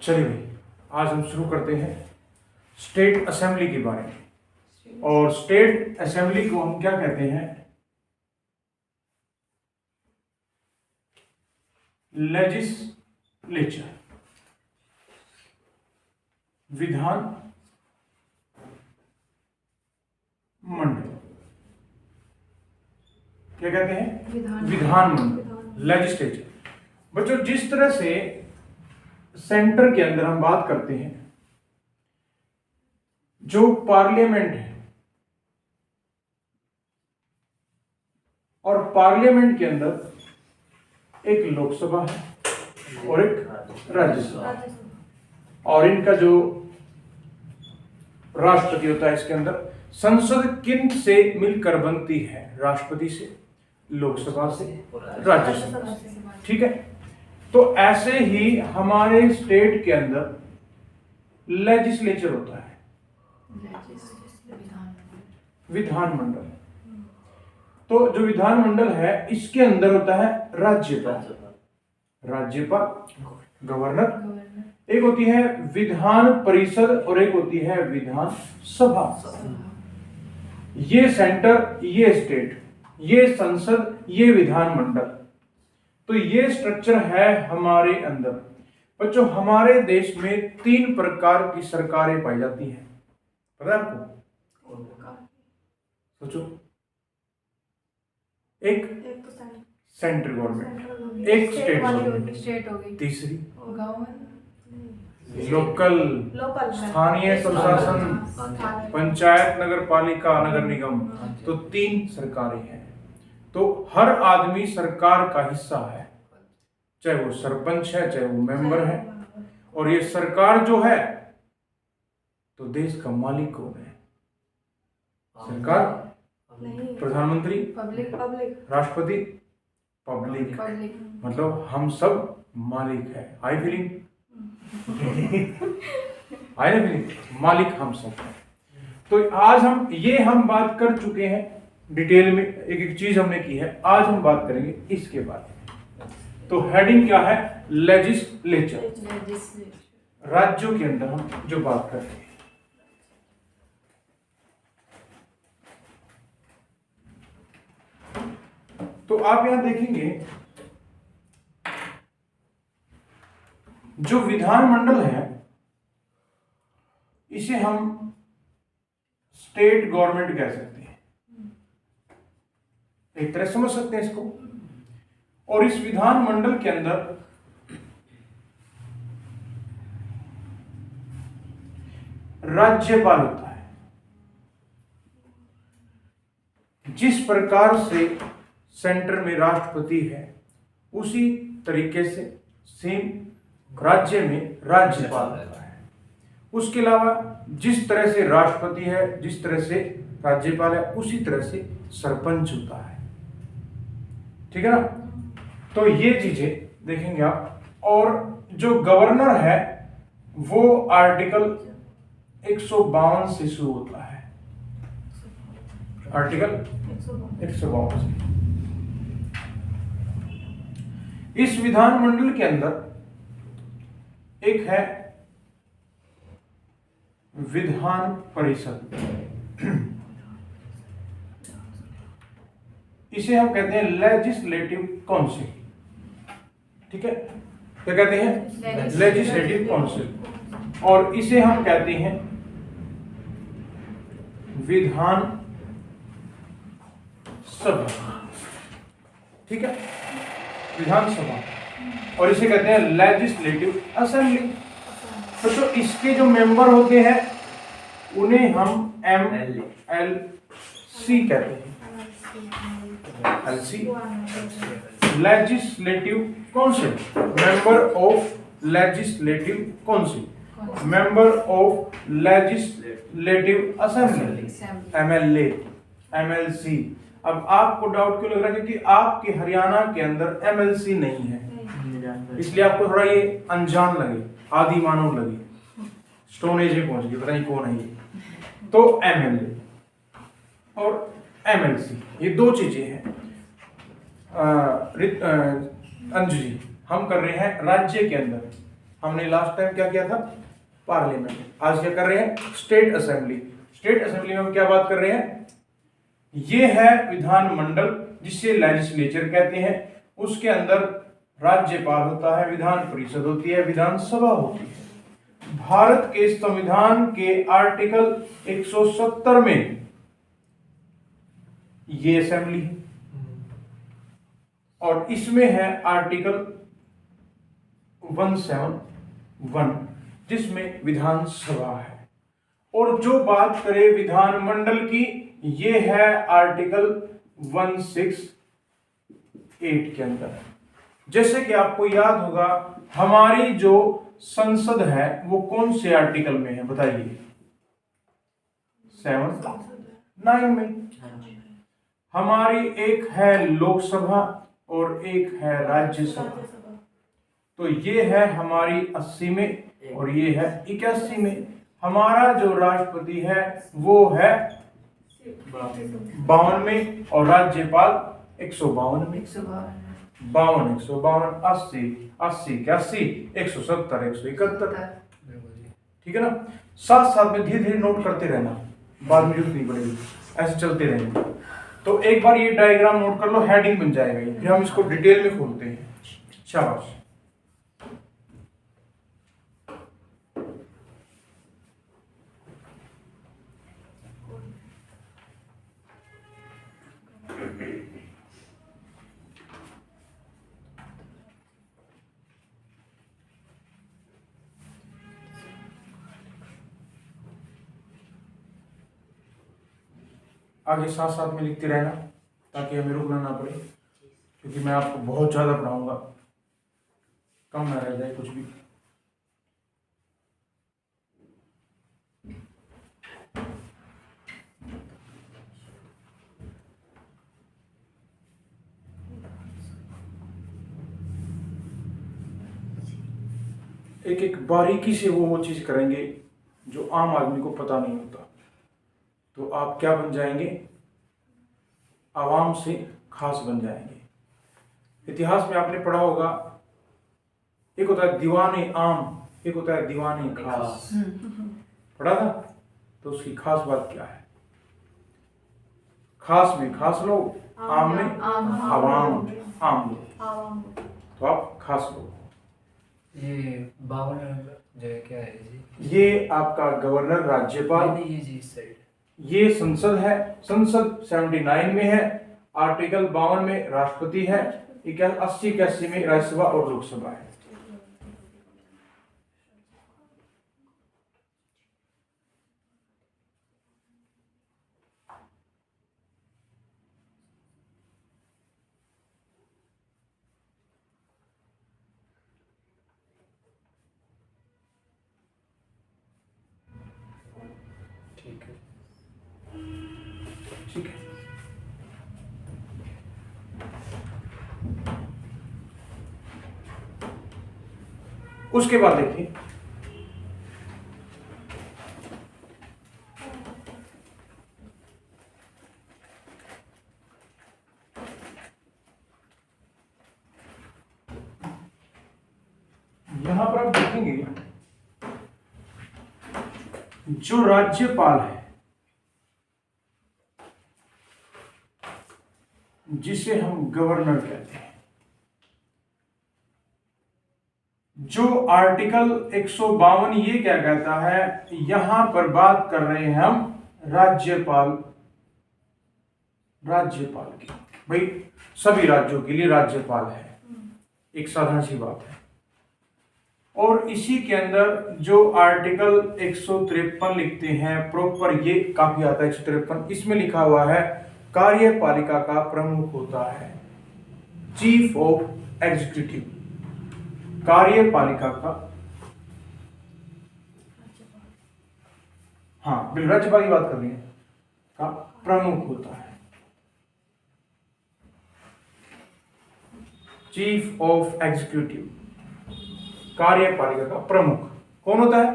चलिए भाई, आज हम शुरू करते हैं स्टेट असेंबली के बारे में। और स्टेट असेंबली को हम क्या कहते हैं? लेजिस्लेचर, विधान मंडल। क्या कहते हैं? विधान मंडल, लेजिस्लेचर। बच्चों, जिस तरह से सेंटर के अंदर हम बात करते हैं, जो पार्लियामेंट है, और पार्लियामेंट के अंदर एक लोकसभा है और एक राज्यसभा, और इनका जो राष्ट्रपति होता है, इसके अंदर संसद किन से मिलकर बनती है? राष्ट्रपति से, लोकसभा से, राज्यसभा से। ठीक है, तो ऐसे ही हमारे स्टेट के अंदर लेजिस्लेचर होता है, विधानमंडल। तो जो विधानमंडल है, इसके अंदर होता है राज्यपाल, गवर्नर। एक होती है विधान परिषद और एक होती है विधान सभा। ये सेंटर, ये स्टेट, ये संसद, ये विधानमंडल। तो ये स्ट्रक्चर है हमारे अंदर। बच्चों, हमारे देश में 3 प्रकार की सरकारें पाई जाती हैं, पता है आपको? सोचो। एक सेंट्रल गवर्नमेंट, एक स्टेट गवर्नमेंट, तीसरी लोकल, स्थानीय प्रशासन, पंचायत, नगर पालिका, नगर निगम। तो 3 सरकारें हैं। तो हर आदमी सरकार का हिस्सा है, चाहे वो सरपंच है, चाहे वो मेंबर है। और ये सरकार जो है, तो देश का मालिक कौन है? सरकार, प्रधानमंत्री, राष्ट्रपति, पब्लिक। मतलब हम सब मालिक है। I feeling? आई ना फीलिंग? मालिक हम सब हैं। तो आज हम बात कर चुके हैं डिटेल में, एक एक चीज हमने की है। आज हम बात करेंगे इसके बारे में। तो हेडिंग क्या है? लेजिस्लेचर। राज्यों के अंदर हम जो बात करते हैं। तो आप यहां देखेंगे, जो विधानमंडल है, इसे हम स्टेट गवर्नमेंट कह सकते हैं, एक तरह समझ सकते हैं इसको। और इस विधानमंडल के अंदर राज्यपाल होता है। जिस प्रकार से सेंटर में राष्ट्रपति है, उसी तरीके से सेम राज्य में राज्यपाल होता है। उसके अलावा जिस तरह से राष्ट्रपति है, जिस तरह से राज्यपाल है, उसी तरह से सरपंच होता है। ठीक है ना? तो ये चीजें देखेंगे आप। और जो गवर्नर है, वो आर्टिकल 152 से शुरू होता है। आर्टिकल 152 से। इस विधानमंडल के अंदर एक है विधान परिषद। इसे हम कहते हैं लेजिस्लेटिव काउंसिल। ठीक है, क्या कहते हैं? Legislative council. और इसे हम कहते हैं विधान सभा। ठीक है, विधानसभा। और इसे कहते हैं लेजिस्लेटिव असेंबली। तो इसके जो मेंबर होते हैं, उन्हें हम MLC कहते हैं। LC, legislative council, member of legislative council, member of legislative assembly, MLA, MLC। अब आपको डाउट क्यों लग रहा है? क्योंकि आपके हरियाणा के अंदर MLC नहीं है, इसलिए आपको थोड़ा ये अनजान लगे, आदि मानव लगे, स्टोन एज में पहुंच गए, पता नहीं कौन है ये। तो MLA और MLC, ये 2 चीजें हैं। अंजू जी, हम कर रहे हैं राज्य के अंदर हमने लास्ट टाइम क्या किया था, पार्लियामेंट। आज क्या कर रहे हैं, स्टेट असेंबली। स्टेट असेंबली में हम क्या बात कर रहे हैं, ये है विधानमंडल जिसे लेजिस्लेचर कहते हैं। उसके अंदर राज्यपाल होता है, विधान परिषद होती है, विधानसभा होती है। भारत के संविधान के आर्टिकल 170 में ये असेंबली है और इसमें है आर्टिकल 171 जिसमें विधानसभा है। और जो बात करें विधानमंडल की, ये है आर्टिकल 168 के अंदर। जैसे कि आपको याद होगा, हमारी जो संसद है वो कौन से आर्टिकल में है बताइए, 7, 9 में। हमारी एक है लोकसभा और एक है राज्यसभा। तो ये है हमारी 80 में और ये है 81 में। हमारा जो राष्ट्रपति है वो है 52 में और राज्यपाल 152 में। 52, 152, 80, 80, 81, 170, 171। ठीक है ना। साथ साथ में धीरे धीरे नोट करते रहना, बाद में जरूरत नहीं पड़ेगी, ऐसे चलते रहेंगे। तो एक बार ये डायग्राम नोट कर लो, हेडिंग बन जाएगा ये, फिर हम इसको डिटेल में खोलते हैं। शाबाश। आगे साथ साथ में लिखते रहना ताकि हमें रुकना ना पड़े, क्योंकि मैं आपको बहुत ज़्यादा पढ़ाऊंगा, कम ना रह जाए कुछ भी। एक एक बारीकी से वो चीज़ करेंगे जो आम आदमी को पता नहीं होता। तो आप क्या बन जाएंगे, आवाम से खास बन जाएंगे। इतिहास में आपने पढ़ा होगा, एक होता है दीवाने आम, एक होता है दीवाने खास। पढ़ा था। तो उसकी खास बात क्या है, खास में खास लोग, आम में आवाम, आम लोग। तो आप खास लोग। ये 52 जो है क्या है जी, ये आपका गवर्नर राज्यपाल, ये जी इस साइड, ये संसद है। संसद 79 में है, आर्टिकल 52 में राष्ट्रपति है, 80, 81 में राज्यसभा और लोकसभा है। ठीक है। ठीक है। उसके बाद देखिए, यहां पर आप देखेंगे जो राज्यपाल है, जिसे हम गवर्नर कहते हैं, जो आर्टिकल 152 ये क्या कहता है, यहां पर बात कर रहे हैं हम राज्यपाल, राज्यपाल की। भाई सभी राज्यों के लिए राज्यपाल है, एक साधारण सी बात है। और इसी के अंदर जो आर्टिकल 153 लिखते हैं प्रॉपर, ये काफी आता है 153, इसमें लिखा हुआ है कार्यपालिका का प्रमुख होता है, चीफ ऑफ एग्जीक्यूटिव। कार्यपालिका का, हाँ बिल्कुल राज्यपाल की बात कर रही है, का प्रमुख होता है, चीफ ऑफ एग्जीक्यूटिव। कार्यपालिका का प्रमुख कौन होता है,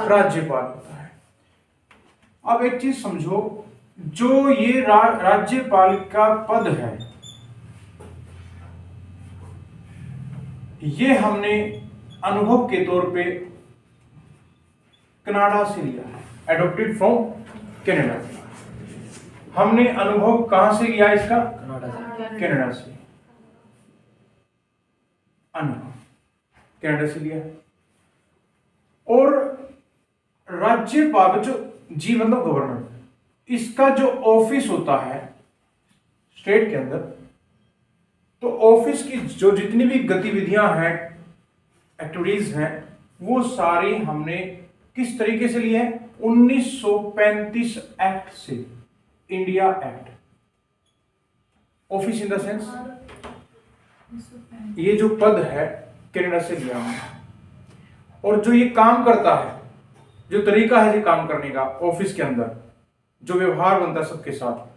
राज्यपाल होता है। अब एक चीज समझो, जो ये राज्यपाल का पद है, ये हमने अनुभव के तौर पे कनाडा से लिया है, एडॉप्टेड फ्रॉम कनाडा। हमने अनुभव कहां से लिया इसका? कनाडा से। अनुभव कनाडा से लिया है। और राज्यपाल जो जी मतलब गवर्नर, इसका जो ऑफिस होता है स्टेट के अंदर, तो ऑफिस की जो जितनी भी गतिविधियां हैं, एक्टिविटीज हैं, वो सारी हमने किस तरीके से लिए हैं? 1935 एक्ट से, India act. Office in the sense ये जो पद है कनाडा से लिया हमने, और जो ये काम करता है, जो तरीका है ये काम करने का ऑफिस के अंदर, जो व्यवहार बनता है सबके साथ,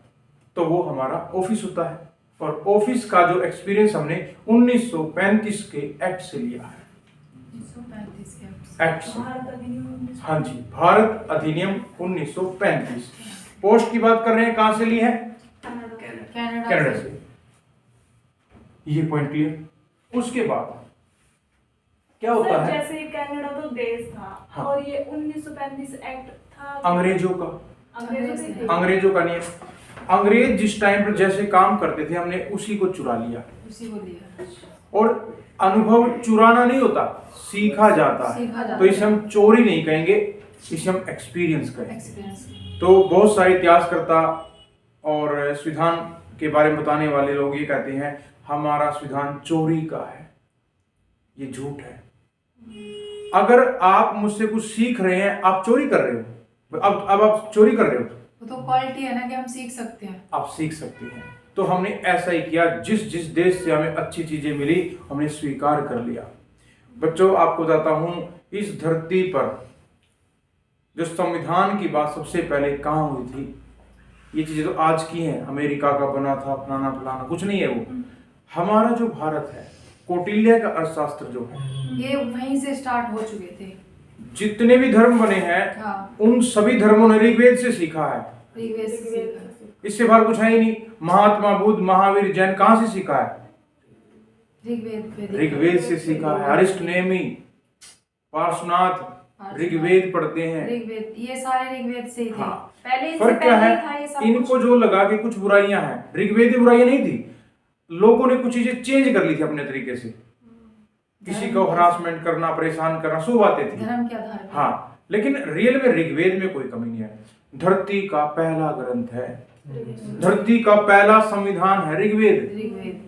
तो वो हमारा ऑफिस होता है। और ऑफिस का जो एक्सपीरियंस हमने 1935 के एक्ट से लिया है। एक्ट से, हाँ जी, भारत अधिनियम 1935। पोस्ट की बात कर रहे हैं, कहां से ली है? कनाडा से। ये पॉइंट क्लियर। उसके बाद क्या होता है? जैसे कनाडा तो देश था, हाँ। और ये 1935 एक्ट था अंग्रेजों का, अंग्रेजों का नियम। अंग्रेज जिस टाइम पर जैसे काम करते थे, हमने उसी को चुरा लिया। उसी को लिया। और अनुभव चुराना नहीं होता, सीखा जाता है। तो इसे हम चोरी नहीं कहेंगे, इसे हम एक्सपीरियंस कहेंगे। तो बहुत सारे इतिहासकर्ता और संविधान के बारे में बताने वाले लोग ये कहते हैं हमारा संविधान चोरी का है। ये झूठ है। अगर आप मुझसे कुछ सीख रहे हैं, आप चोरी कर रहे हो। अब आप चोरी कर रहे हो, वो तो क्वालिटी है ना कि हम सीख सकते हैं। आप सीख सकते हैं। तो हमने ऐसा ही किया, जिस जिस देश से हमें अच्छी चीजें मिली हमने स्वीकार कर लिया। बच्चों, आपको बताता हूं, इस धरती पर जो संविधान की बात सबसे पहले कहाँ हुई थी? ये चीजें तो आज की हैं, अमेरिका का बना था, फलाना फलाना, कुछ नहीं है वो। हमारा जो भारत है, कौटिल्य का अर्थशास्त्र जो है, ये वहीं से स्टार्ट हो चुके थे। जितने भी धर्म बने हैं, हाँ। उन सभी धर्मों ने ऋग्वेद से सीखा है। ऋग्वेद से सीखा। इससे बाहर कुछ है ही नहीं। महात्मा बुद्ध, महावीर, जैन कहां से सीखा है? ऋग्वेद से सीखा है। अरिष्ट नेमी, पार्श्वनाथ ऋग्वेद पढ़ते हैं। ऋग्वेद, ये सारे ऋग्वेद से ही थे। हाँ। पहले फर्क क्या है? था ये सब इनको जो लगा कि कुछ बुराइयां हैं, ऋग्वेदी बुराइयां नहीं थी। लोगों ने कुछ चीजें चेंज कर ली थी अपने तरीके से। किसी को हरासमेंट करना, परेशान करना, सब बातें थी धर्म के आधार पर। हाँ, लेकिन रियल में ऋग्वेद में कोई कमी नहीं है। धरती का पहला ग्रंथ है, धरती का पहला संविधान है ऋग्वेद।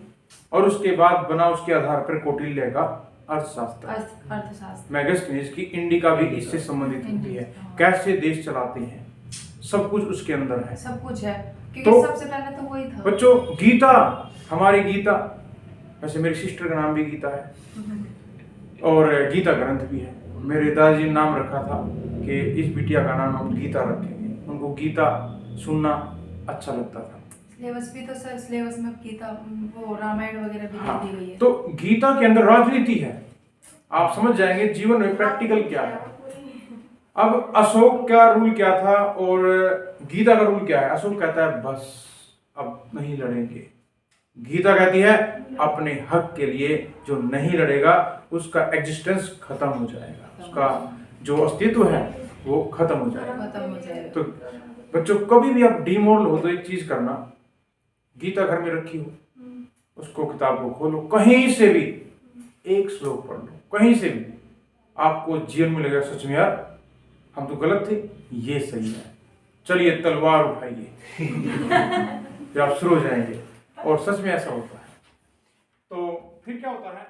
और उसके बाद बना उसके आधार पर कौटिल्य का अर्थशास्त्र। मैगस्थनीज की इंडिका भी इससे संबंधित होती है। कैसे देश चलाते हैं, सब कुछ उसके अंदर है। सब कुछ है, क्योंकि तो सबसे पहले तो वही था। बच्चों, गीता, हमारी गीता, वैसे मेरी सिस्टर का नाम भी गीता है और गीता ग्रंथ भी है। मेरे दादाजी ने नाम रखा था कि इस बिटिया का नाम हम गीता रखेंगे। उनको गीता सुनना अच्छा लगता था। सिलेबस भी तो सर, सिलेबस में गीता, वो रामायण वगैरह भी हाँ, दी गई है। तो गीता के अंदर राजनीति है। आप समझ जाएंगे जीवन में प्रैक्टिकल क्या है। अब अशोक का रूल क्या था और गीता का रूल क्या है? अशोक कहता है बस अब नहीं लड़ेंगे। गीता कहती है अपने हक के लिए जो नहीं लड़ेगा उसका एग्जिस्टेंस खत्म हो जाएगा, उसका जो अस्तित्व है वो खत्म हो जाएगा। तो बच्चों, कभी भी आप डीमोरल हो तो एक चीज करना, गीता घर में रखी हो, उसको किताब को खोलो, कहीं से भी एक श्लोक पढ़ लो, कहीं से भी, आपको जीवन में लगेगा सच में यार हम तो गलत थे, ये सही है, चलिए तलवार उठाइए। फिर आप शुरू हो जाएंगे और सच में ऐसा होता है। तो फिर क्या होता है?